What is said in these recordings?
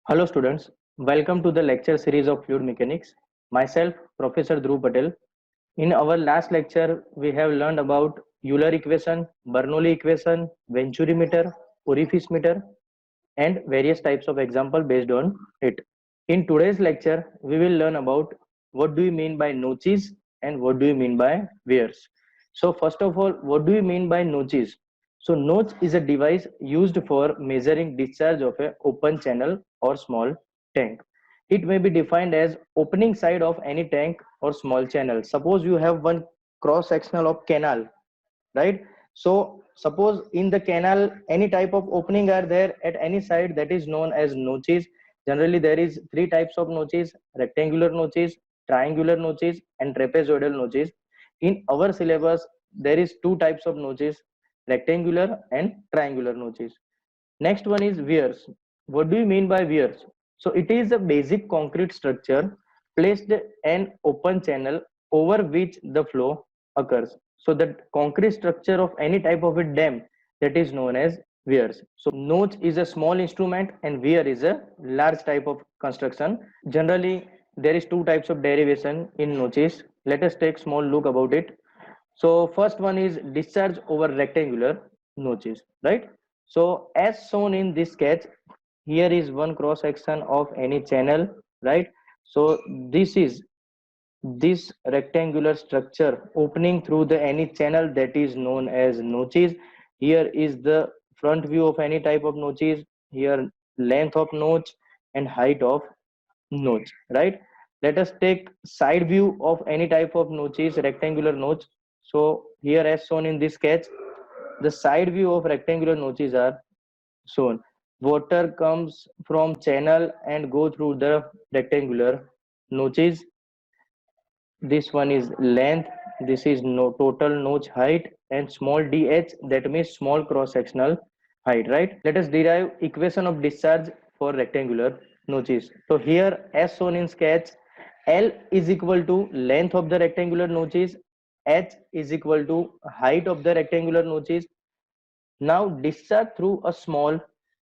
Hello students, welcome to the lecture series of fluid mechanics. Myself, Professor Dhruv Patel. In our last lecture, we have learned about Euler equation, Bernoulli equation, Venturi meter, orifice meter, and various types of example based on it. In today's lecture, we will learn about what do you mean by notches and what do you mean by weirs. So first of all, what do you mean by notches? So notch is a device used for measuring discharge of an open channel or small tank. It may be defined as opening side of any tank or small channel. Suppose you have one cross sectional of canal, right? So suppose in the canal any type of opening are there at any side, that is known as notches. Generally there is three types of notches: rectangular notches, triangular notches, and trapezoidal notches. In our syllabus there is two types of notches: rectangular and triangular notches. Next one is weirs. What do you mean by weirs? So it is a basic concrete structure placed an open channel over which the flow occurs. So the concrete structure of any type of a dam, that is known as weirs. So notch is a small instrument and weir is a large type of construction. Generally there is two types of derivation in notches. Let us take small look about it. So first one is discharge over rectangular notches, right? So as shown in this sketch, here is one cross section of any channel, right? So this rectangular structure opening through the any channel, that is known as notches. Here is the front view of any type of notches. Here length of notch and height of notch, right? Let us take side view of any type of notches, rectangular notch. So here as shown in this sketch, the side view of rectangular notches are shown. Water comes from channel and go through the rectangular notches. This one is length, this is no total notch height, and small dh, that means small cross sectional height, right? Let us derive equation of discharge for rectangular notches. So here as shown in sketch, L is equal to length of the rectangular notches, h is equal to height of the rectangular notches. Now discharge through a small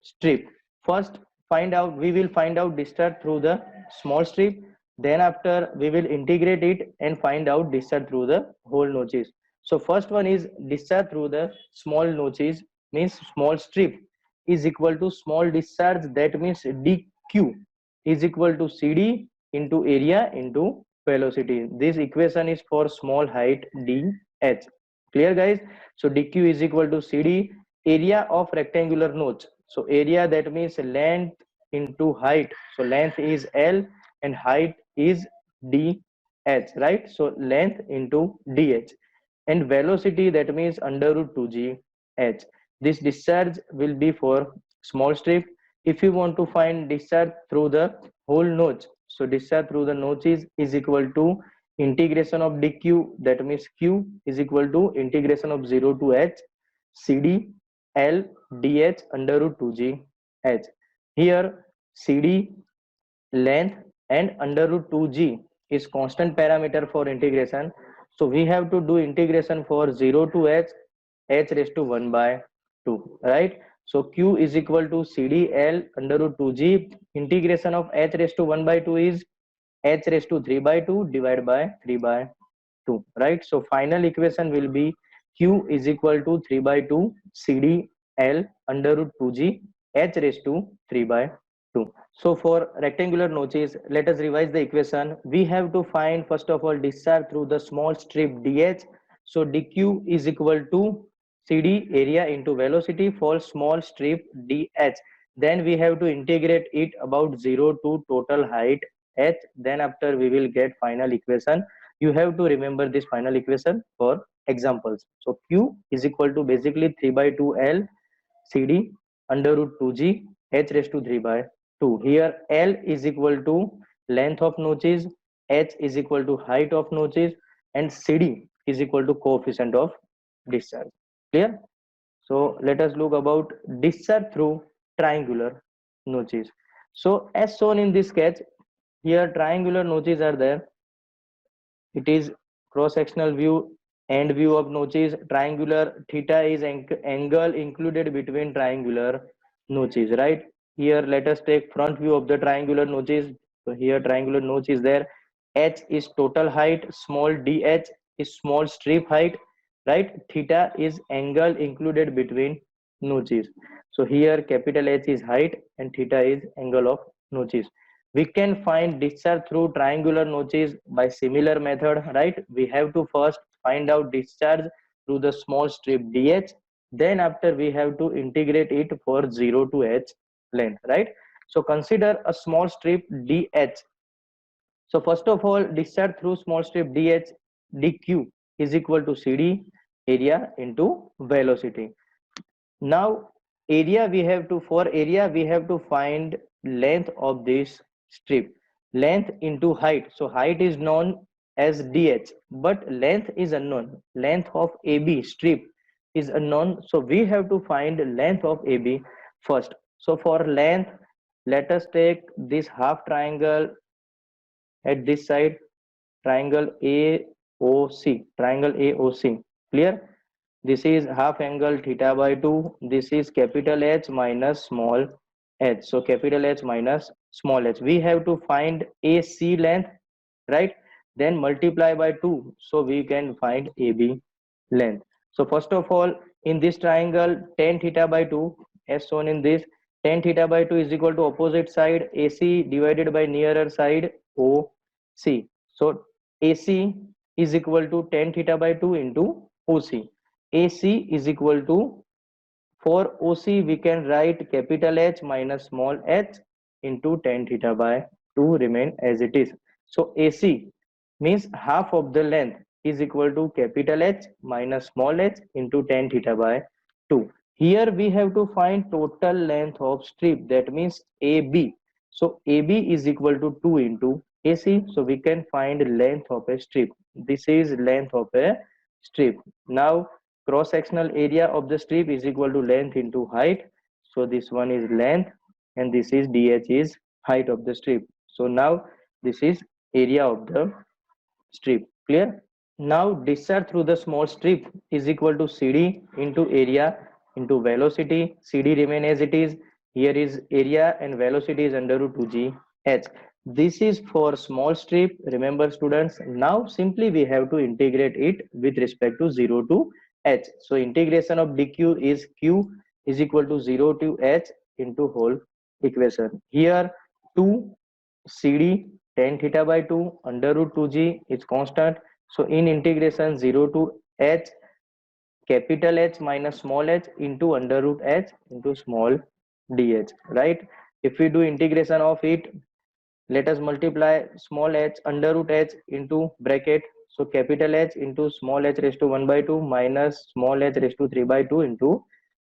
strip. First we will find out discharge through the small strip. Then after we will integrate it and find out discharge through the whole notches. So first one is discharge through the small notches, means small strip is equal to small discharge, that means dq is equal to cd into area into velocity. This equation is for small height dh. Clear guys? So dq is equal to cd, area of rectangular notch. So area, that means length into height. So length is L and height is dh, right? So length into dh, and velocity, that means under root 2g h. This discharge will be for small strip. If you want to find discharge through the whole notch, so discharge through the notches is equal to integration of dq, that means q is equal to integration of 0 to h cd L dh under root 2g h. Here cd, length, and under root 2g is constant parameter for integration. So we have to do integration for 0 to h raised to 1 by 2, right? So q is equal to cd L under root 2g. Integration of h raised to 1 by 2 is h raised to 3 by 2 divided by 3 by 2, right? So final equation will be q is equal to 3 by 2 cd L under root 2g h raised to 3 by 2. So for rectangular notches, let us revise the equation. We have to find first of all discharge through the small strip dh. So dq is equal to cd, area, into velocity for small strip dh. Then we have to integrate it about 0 to total height h. Then after we will get final equation. You have to remember this final equation for examples. So q is equal to basically 3 by 2 L cd under root 2g h raised to 3 by 2. Here L is equal to length of notches, h is equal to height of notches, and cd is equal to coefficient of discharge. Clear? So let us look about discharge through triangular notches. So as shown in this sketch, here triangular notches are there. It is cross sectional view, end view of notches. Triangular, theta is angle included between triangular notches, right? Here let us take front view of the triangular notches. So here triangular notch is there. H is total height, small dh is small strip height, right? Theta is angle included between notches. So here capital H is height and theta is angle of notches. We can find discharge through triangular notches by similar method, right? We have to first find out discharge through the small strip dh, then after we have to integrate it for 0 to h length, right? So consider a small strip dh. So first of all, discharge through small strip dq is equal to cd, area, into velocity. Now area we have to, for area we have to find length of this strip, length into height. So height is known as dh, but length is unknown. Length of AB strip is unknown, so we have to find length of AB first. So for length, let us take this half triangle at this side, triangle AOC, triangle AOC. Clear? This is half angle theta by 2. This is capital H minus small h. So capital H minus small h. We have to find AC length, right? Then multiply by 2. So we can find AB length. So first of all, in this triangle, tan theta by 2, as shown in this, tan theta by 2 is equal to opposite side AC divided by nearer side OC. So AC is equal to tan theta by 2 into OC. AC is equal to, for OC we can write capital H minus small h into tan theta by 2 remain as it is. So AC means half of the length is equal to capital H minus small h into tan theta by 2. Here we have to find total length of strip, that means AB. So AB is equal to 2 into AC. So we can find length of a strip. This is length of a strip. Now cross sectional area of the strip is equal to length into height. So this one is length and this is dh is height of the strip. So now this is area of the strip. Clear? Now discharge through the small strip is equal to cd into area into velocity. Cd remain as it is. Here is area and velocity is under root 2g h. This is for small strip. Remember students, now simply we have to integrate it with respect to 0 to h. So integration of dq is q is equal to 0 to h into whole equation. Here 2 cd tan theta by 2 under root 2g is constant. So in integration 0 to h, capital H minus small h into under root h into small dh, right? If we do integration of it, let us multiply small h under root h into bracket. So capital H into small h raised to 1 by 2 minus small h raised to 3 by 2 into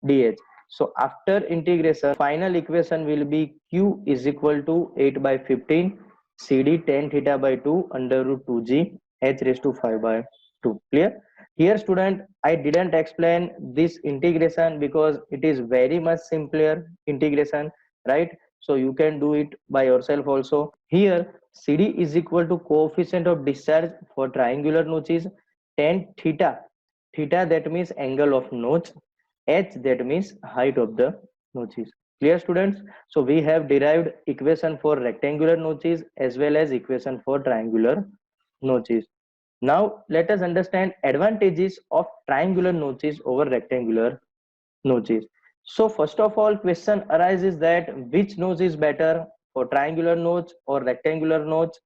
dh. So after integration, final equation will be q is equal to 8 by 15 cd tan theta by 2 under root 2g h raised to 5 by 2. Clear? Here student, I didn't explain this integration because it is very much simpler integration, right? So you can do it by yourself also. Here CD is equal to coefficient of discharge for triangular notches, tan theta, theta that means angle of notch, h that means height of the notches. Clear students? So we have derived equation for rectangular notches as well as equation for triangular notches. Now let us understand advantages of triangular notches over rectangular notches. So first of all, question arises that which notch is better, for triangular notch or rectangular notch.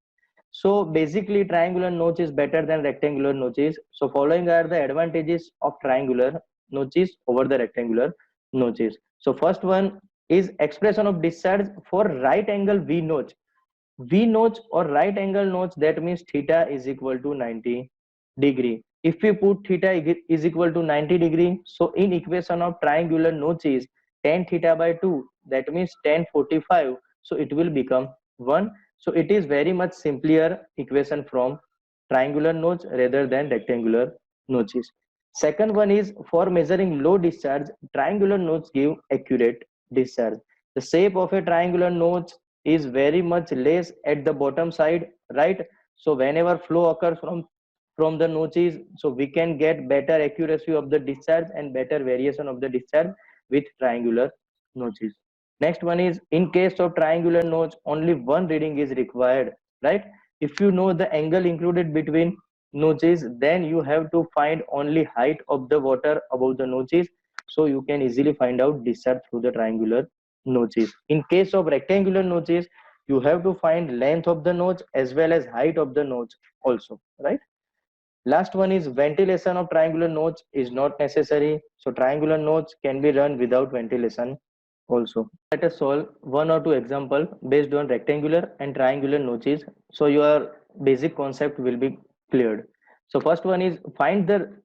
So basically triangular notch is better than rectangular notches. So following are the advantages of triangular notches over the rectangular notches. So first one is expression of discharge for right angle V notch. V notch or right angle notch, that means theta is equal to 90 degree. If we put theta is equal to 90 degree, so in equation of triangular notches, tan theta by 2, that means tan 45, so it will become 1. So it is very much simpler equation from triangular notch rather than rectangular notches. Second one is for measuring low discharge, triangular notch give accurate discharge. The shape of a triangular notch is very much less at the bottom side, right? So whenever flow occurs from the notches, so we can get better accuracy of the discharge and better variation of the discharge with triangular notches. Next one is, in case of triangular notch, only one reading is required, right? If you know the angle included between notches, then you have to find only height of the water above the notches, so you can easily find out discharge through the triangular notches. In case of rectangular notches, you have to find length of the notch as well as height of the notch also, right? Last one is, ventilation of triangular notch is not necessary. So triangular notch can be run without ventilation also. Let us solve one or two example based on rectangular and triangular notches. So your basic concept will be cleared. So first one is, find the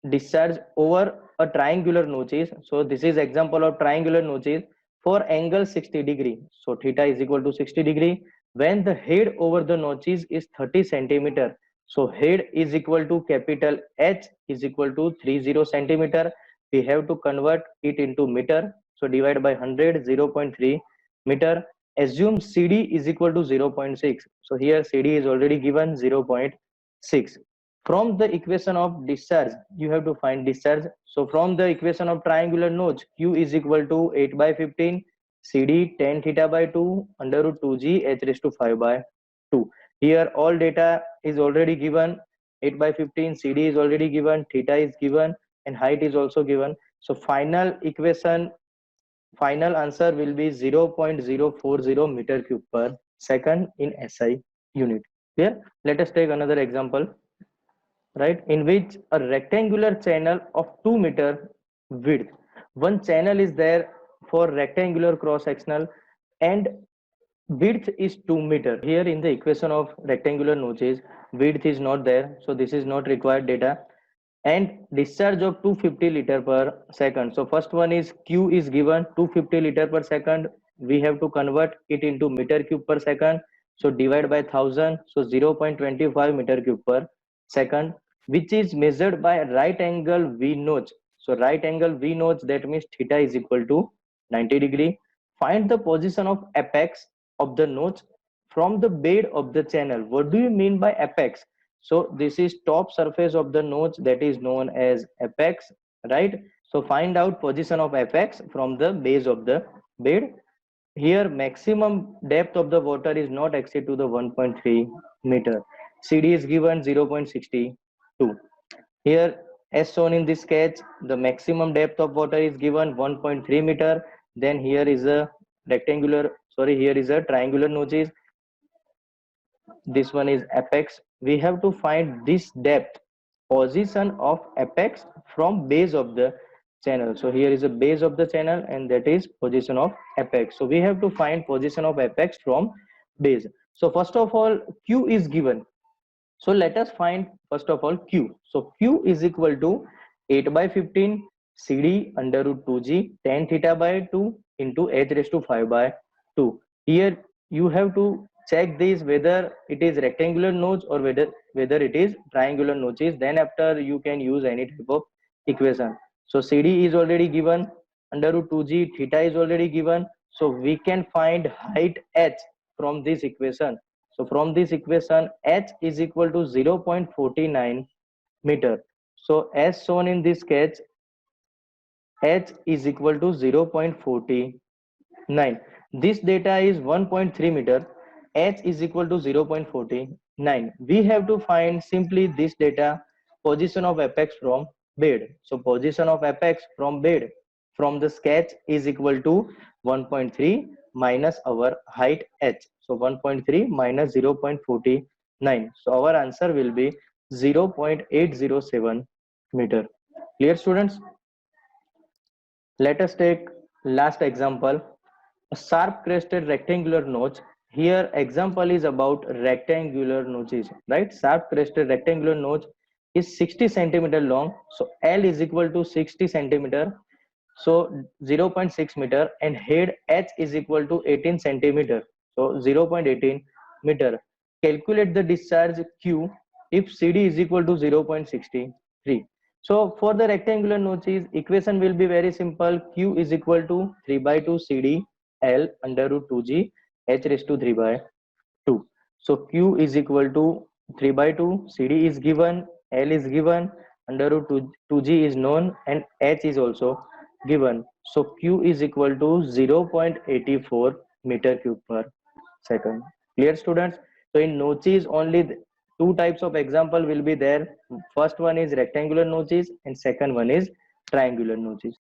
discharge over a triangular notches. So this is example of triangular notches for angle 60 degree. So theta is equal to 60 degree when the head over the notches is 30 centimeter. So head is equal to capital H is equal to 30 centimeter. We have to convert it into meter. So divide by 100, 0.3 meter. Assume CD is equal to 0.6. So here CD is already given 0.6. From the equation of discharge, you have to find discharge. So from the equation of triangular notch, Q is equal to 8 by 15, CD tan theta by 2, under root 2G H raised to 5 by 2. Here all data is already given. 8 by 15, CD is already given, theta is given, and height is also given. So final equation, final answer will be 0.040 meter cube per second in SI unit. Here, let us take another example, right, in which a rectangular channel of 2 meter width, one channel is there for rectangular cross sectional, and width is 2 meter. Here in the equation of rectangular notches, width is not there, so this is not required data. And discharge of 250 liter per second. So first one is, Q is given 250 liter per second. We have to convert it into meter cube per second. So divide by 1000, so 0.25 meter cube per second, which is measured by right angle V notch. So right angle V notch, that means theta is equal to 90 degree. Find the position of apex of the notch from the bed of the channel. What do you mean by apex? So this is top surface of the notch, that is known as apex, right? So find out position of apex from the base of the bed. Here maximum depth of the water is not exceed to the 1.3 meter. CD is given 0.62. Here, as shown in this sketch, the maximum depth of water is given 1.3 meter. Then here is a here is a triangular notches. This one is apex. We have to find this depth, position of apex from base of the channel. So here is a base of the channel, and that is position of apex. So we have to find position of apex from base. So first of all, Q is given. So let us find first of all Q. So Q is equal to 8 by 15 CD under root 2G tan theta by 2 into H raised to 5 by 2. Here you have to check this whether it is rectangular notch or whether it is triangular notches. Then after you can use any type of equation. So CD is already given, under root 2G, theta is already given. So we can find height H from this equation. So from this equation, H is equal to 0.49 meter. So as shown in this sketch, H is equal to 0.49. This data is 1.3 meter. H is equal to 0.49. We have to find simply this data, position of apex from bed. So position of apex from bed from the sketch is equal to 1.3 minus our height H. So 1.3 minus 0.49. So our answer will be 0.807 meter. Clear, students? Let us take last example, a sharp crested rectangular notch. Here example is about rectangular notches, right? Sharp crested rectangular notch is 60 centimeter long. So L is equal to 60 centimeter. So 0.6 meter, and head H is equal to 18 centimeter. So 0.18 meter. Calculate the discharge Q if CD is equal to 0.63. So for the rectangular notches, equation will be very simple. Q is equal to 3 by 2 CD L under root 2G H raised to 3 by 2. So Q is equal to 3 by 2, CD is given, L is given, under root 2G is known, and H is also given. So Q is equal to 0.84 meter cube per second. Clear, students? So in notches only two types of example will be there. First one is rectangular notches and second one is triangular notches.